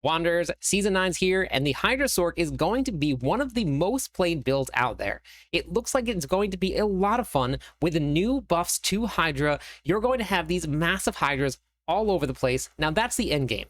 Wanderers, Season 9's here, and the Hydra Sword is going to be one of the most played builds out there. It looks like it's going to be a lot of fun with the new buffs to Hydra. You're going to have these massive Hydras all over the place. Now that's the end game.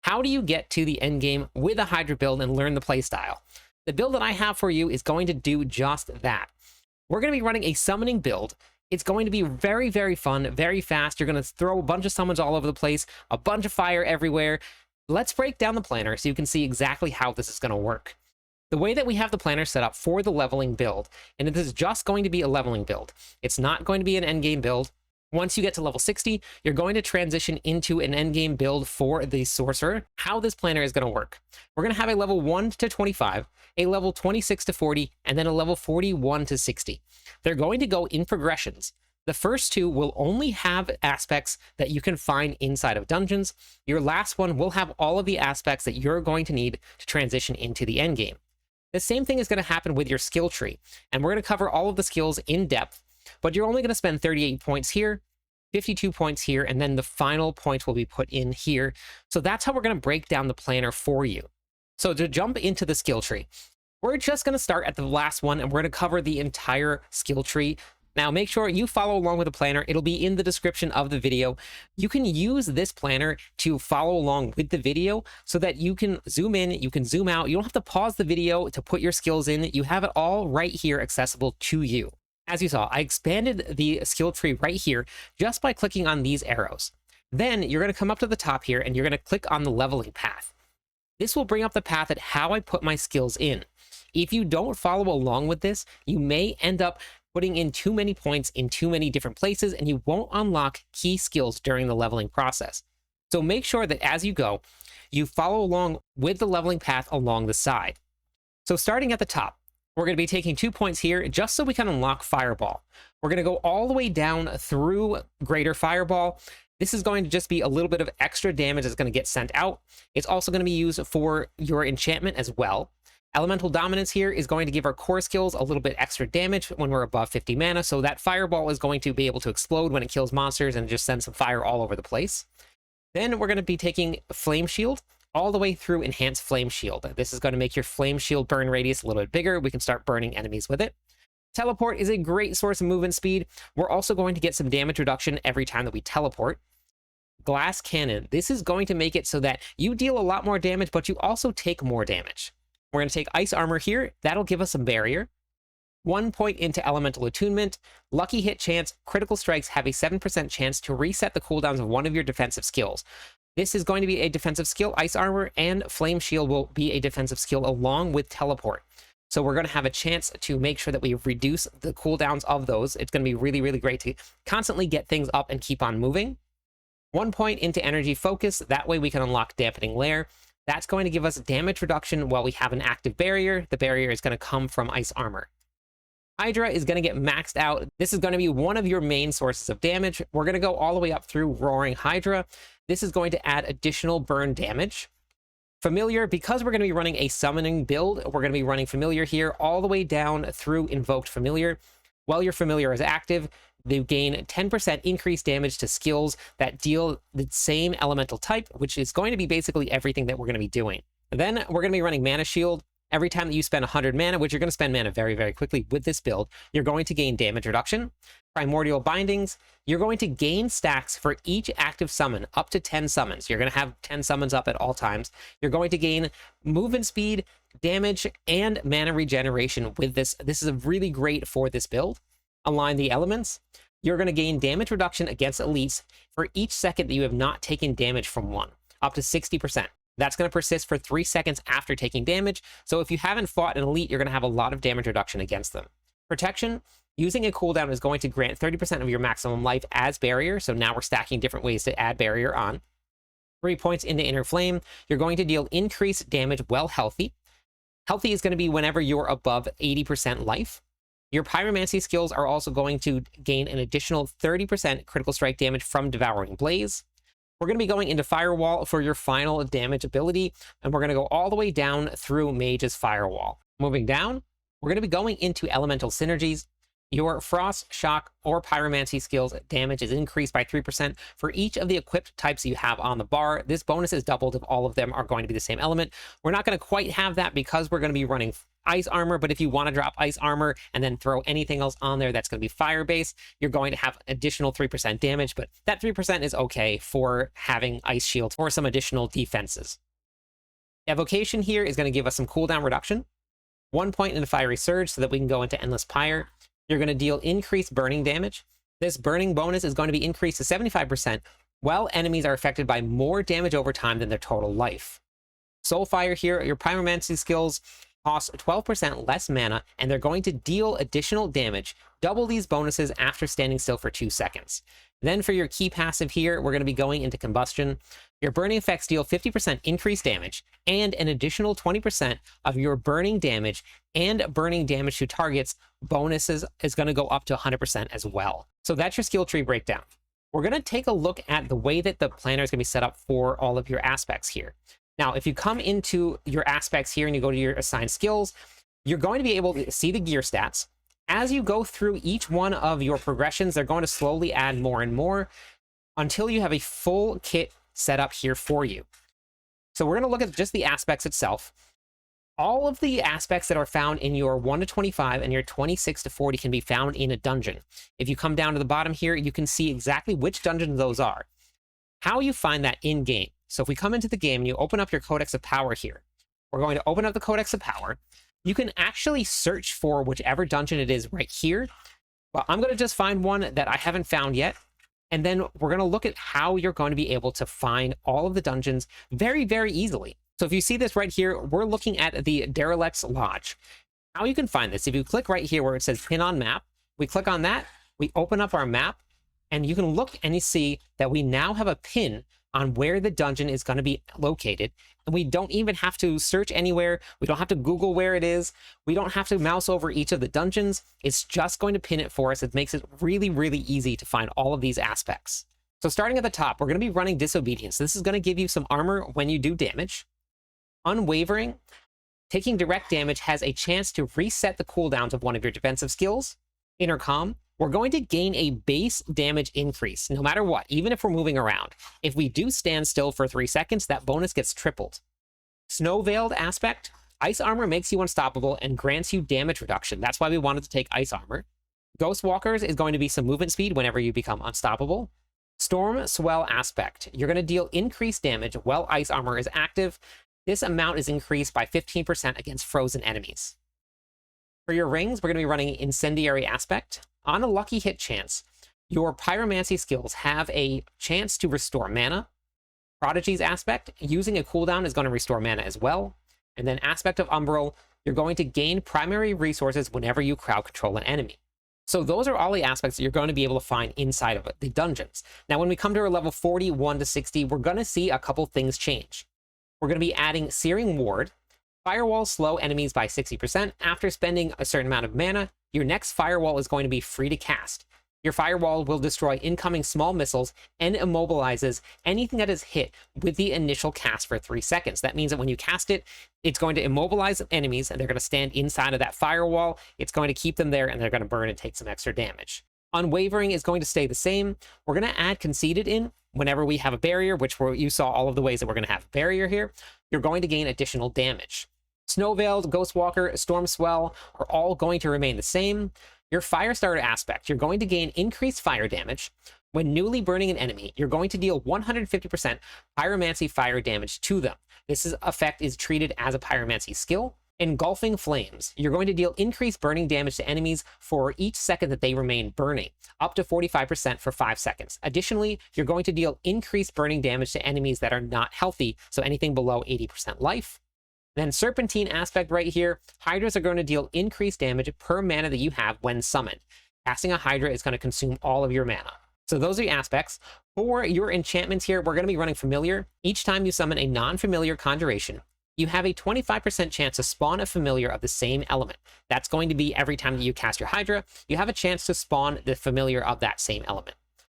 How do you get to the end game with a Hydra build and learn the playstyle? The build that I have for you is going to do just that. We're going to be running a summoning build. It's going to be very, very fun, very fast. You're going to throw a bunch of summons all over the place, a bunch of fire everywhere. Let's break down the planner so you can see exactly how this is going to work. The way that we have the planner set up for the leveling build, and this is just going to be a leveling build. It's not going to be an endgame build. Once you get to level 60, you're going to transition into an endgame build for the Sorcerer. How this planner is going to work. We're going to have a level 1 to 25, a level 26 to 40, and then a level 41 to 60. They're going to go in progressions. The first two will only have aspects that you can find inside of dungeons. Your last one will have all of the aspects that you're going to need to transition into the end game. The same thing is going to happen with your skill tree, and we're going to cover all of the skills in depth, but you're only going to spend 38 points here, 52 points here, and then the final points will be put in here. So that's how we're going to break down the planner for you. So to jump into the skill tree, we're just going to start at the last one, and we're going to cover the entire skill tree. Now, make sure you follow along with the planner. It'll be in the description of the video. You can use this planner to follow along with the video so that you can zoom in, you can zoom out. You don't have to pause the video to put your skills in. You have it all right here accessible to you. As you saw, I expanded the skill tree right here just by clicking on these arrows. Then you're going to come up to the top here and you're going to click on the leveling path. This will bring up the path at how I put my skills in. If you don't follow along with this, you may end up putting in too many points in too many different places, and you won't unlock key skills during the leveling process. So make sure that as you go, you follow along with the leveling path along the side. So starting at the top, we're going to be taking 2 points here just so we can unlock Fireball. We're going to go all the way down through Greater Fireball. This is going to just be a little bit of extra damage that's going to get sent out. It's also going to be used for your enchantment as well. Elemental Dominance here is going to give our core skills a little bit extra damage when we're above 50 mana, so that Fireball is going to be able to explode when it kills monsters and just send some fire all over the place. Then we're going to be taking Flame Shield all the way through Enhanced Flame Shield. This is going to make your Flame Shield burn radius a little bit bigger. We can start burning enemies with it. Teleport is a great source of movement speed. We're also going to get some damage reduction every time that we teleport. Glass Cannon. This is going to make it so that you deal a lot more damage, but you also take more damage. We're going to take Ice Armor here. That'll give us some barrier. 1 point into Elemental Attunement. Lucky Hit Chance. Critical strikes have a 7% chance to reset the cooldowns of one of your defensive skills. This is going to be a defensive skill. Ice Armor and Flame Shield will be a defensive skill along with Teleport. So we're going to have a chance to make sure that we reduce the cooldowns of those. It's going to be really, really great to constantly get things up and keep on moving. 1 point into Energy Focus. That way we can unlock Dampening Layer. That's going to give us damage reduction while we have an active barrier. The barrier is going to come from Ice Armor. Hydra is going to get maxed out. This is going to be one of your main sources of damage. We're going to go all the way up through Roaring Hydra. This is going to add additional burn damage. Familiar, because we're going to be running a summoning build, we're going to be running Familiar here all the way down through Invoked Familiar. While your Familiar is active, they gain 10% increased damage to skills that deal the same elemental type, which is going to be basically everything that we're going to be doing. Then we're going to be running Mana Shield. Every time that you spend 100 mana, which you're going to spend mana very, very quickly with this build, you're going to gain damage reduction. Primordial Bindings, you're going to gain stacks for each active summon, up to 10 summons. You're going to have 10 summons up at all times. You're going to gain movement speed, damage, and mana regeneration with this. This is really great for this build. Align the Elements. You're going to gain damage reduction against elites for each second that you have not taken damage from one, up to 60%. That's going to persist for 3 seconds after taking damage, so if you haven't fought an elite, you're going to have a lot of damage reduction against them. Protection, using a cooldown is going to grant 30% of your maximum life as barrier, so now we're stacking different ways to add barrier on. 3 points into Inner Flame, you're going to deal increased damage while healthy. Healthy is going to be whenever you're above 80% life. Your Pyromancy skills are also going to gain an additional 30% critical strike damage from Devouring Blaze. We're going to be going into Firewall for your final damage ability, and we're going to go all the way down through Mage's Firewall. Moving down, we're going to be going into Elemental Synergies. Your Frost, Shock, or Pyromancy skills damage is increased by 3% for each of the equipped types you have on the bar. This bonus is doubled if all of them are going to be the same element. We're not going to quite have that because we're going to be running ice armor, but if you want to drop ice armor and then throw anything else on there that's going to be fire-based, you're going to have additional 3% damage, but that 3% is okay for having ice shields or some additional defenses. Evocation here is going to give us some cooldown reduction, 1 point in a fiery surge so that we can go into Endless Pyre. You're going to deal increased burning damage. This burning bonus is going to be increased to 75%, while enemies are affected by more damage over time than their total life. Soulfire here, your Pyromancy skills cost 12% less mana, and they're going to deal additional damage, double these bonuses after standing still for 2 seconds. Then for your key passive here, we're going to be going into Combustion. Your burning effects deal 50% increased damage, and an additional 20% of your burning damage and burning damage to targets bonuses is going to go up to 100% as well. So that's your skill tree breakdown. We're going to take a look at the way that the planner is going to be set up for all of your aspects here. Now, if you come into your aspects here and you go to your assigned skills, you're going to be able to see the gear stats. As you go through each one of your progressions, they're going to slowly add more and more until you have a full kit set up here for you. So we're going to look at just the aspects itself. All of the aspects that are found in your 1 to 25 and your 26 to 40 can be found in a dungeon. If you come down to the bottom here, you can see exactly which dungeons those are. How you find that in-game. So if we come into the game and you open up your Codex of Power here, we're going to open up the Codex of Power. You can actually search for whichever dungeon it is right here. But I'm going to just find one that I haven't found yet. And then we're going to look at how you're going to be able to find all of the dungeons very, very easily. So if you see this right here, we're looking at the Derelict's Lodge. How you can find this, if you click right here where it says Pin on Map, we click on that, we open up our map, and you can look and you see that we now have a pin on where the dungeon is going to be located. And we don't even have to search anywhere. We don't have to Google where it is. We don't have to mouse over each of the dungeons. It's just going to pin it for us. It makes it really, really easy to find all of these aspects. So starting at the top, we're going to be running Disobedience. This is going to give you some armor when you do damage. Unwavering, taking direct damage has a chance to reset the cooldowns of one of your defensive skills. Intercom, we're going to gain a base damage increase, no matter what, even if we're moving around. If we do stand still for 3 seconds, that bonus gets tripled. Snow Veiled Aspect, Ice Armor makes you unstoppable and grants you damage reduction. That's why we wanted to take Ice Armor. Ghost Walkers is going to be some movement speed whenever you become unstoppable. Storm Swell Aspect, you're going to deal increased damage while Ice Armor is active. This amount is increased by 15% against frozen enemies. For your rings, we're going to be running Incendiary Aspect. On a lucky hit chance, your Pyromancy skills have a chance to restore mana. Prodigy's Aspect, using a cooldown is going to restore mana as well. And then Aspect of Umbral, you're going to gain primary resources whenever you crowd control an enemy. So those are all the aspects that you're going to be able to find inside of the dungeons. Now, when we come to our level 41 to 60, we're going to see a couple things change. We're going to be adding Searing Ward. Firewalls slow enemies by 60%. After spending a certain amount of mana, your next firewall is going to be free to cast. Your firewall will destroy incoming small missiles and immobilizes anything that is hit with the initial cast for 3 seconds. That means that when you cast it, it's going to immobilize enemies and they're going to stand inside of that firewall. It's going to keep them there and they're going to burn and take some extra damage. Unwavering is going to stay the same. We're going to add Conceited in whenever we have a barrier, which you saw all of the ways that we're going to have a barrier here. You're going to gain additional damage. Snow Veiled, Ghostwalker, Storm Swell are all going to remain the same. Your Firestarter Aspect, you're going to gain increased fire damage. When newly burning an enemy, you're going to deal 150% Pyromancy fire damage to them. This effect is treated as a Pyromancy skill. Engulfing Flames, you're going to deal increased burning damage to enemies for each second that they remain burning, up to 45% for 5 seconds. Additionally, you're going to deal increased burning damage to enemies that are not healthy, so anything below 80% life. Then Serpentine Aspect right here, Hydras are going to deal increased damage per mana that you have when summoned. Casting a Hydra is going to consume all of your mana. So those are the aspects. For your enchantments here, we're going to be running Familiar. Each time you summon a non-familiar conjuration, you have a 25% chance to spawn a familiar of the same element. That's going to be every time that you cast your Hydra, you have a chance to spawn the familiar of that same element.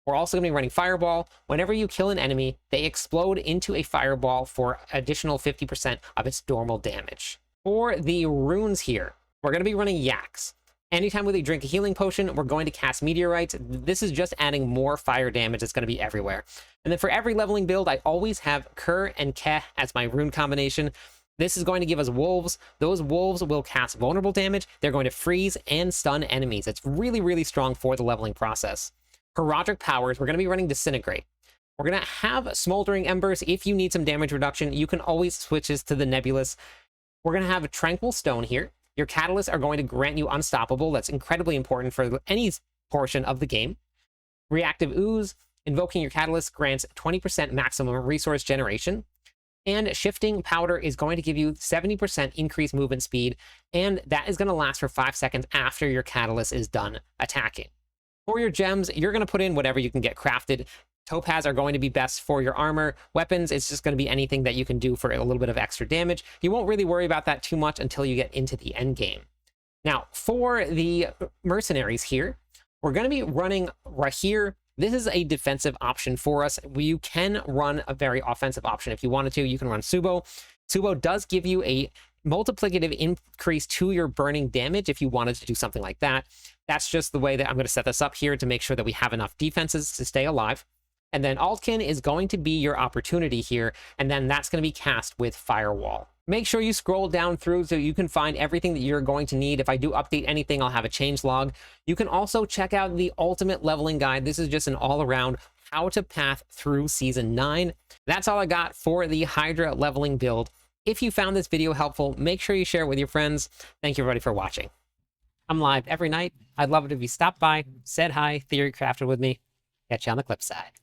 We're also going to be running Fireball. Whenever you kill an enemy, they explode into a fireball for additional 50% of its normal damage. For the runes here, we're going to be running Yaks. Anytime we drink a healing potion, we're going to cast meteorites. This is just adding more fire damage. It's going to be everywhere. And then for every leveling build, I always have Kerr and Keh as my rune combination. This is going to give us wolves. Those wolves will cast vulnerable damage. They're going to freeze and stun enemies. It's really, really strong for the leveling process. For Roderick powers, we're going to be running Disintegrate. We're going to have Smoldering Embers. If you need some damage reduction, you can always switch this to the Nebulous. We're going to have a Tranquil Stone here. Your catalysts are going to grant you Unstoppable. That's incredibly important for any portion of the game. Reactive Ooze, invoking your catalyst grants 20% maximum resource generation. And Shifting Powder is going to give you 70% increased movement speed, and that is going to last for 5 seconds after your catalyst is done attacking. For your gems, you're going to put in whatever you can get crafted. Topaz are going to be best for your armor. Weapons, it's just going to be anything that you can do for a little bit of extra damage. You won't really worry about that too much until you get into the end game. Now, for the mercenaries here, we're going to be running right here. This is a defensive option for us. You can run a very offensive option if you wanted to. You can run Subo. Subo does give you a multiplicative increase to your burning damage if you wanted to do something like that. That's just the way that I'm going to set this up here to make sure that we have enough defenses to stay alive. And then Altkin is going to be your opportunity here, and then that's going to be cast with Firewall. Make sure you scroll down through so you can find everything that you're going to need. If I do update anything, I'll have a change log. You can also check out the Ultimate Leveling Guide. This is just an all-around how to path through Season 9. That's all I got for the Hydra leveling build. If you found this video helpful, make sure you share it with your friends. Thank you everybody for watching. I'm live every night. I'd love it if you stopped by, said hi, theory crafted with me. Catch you on the clip side.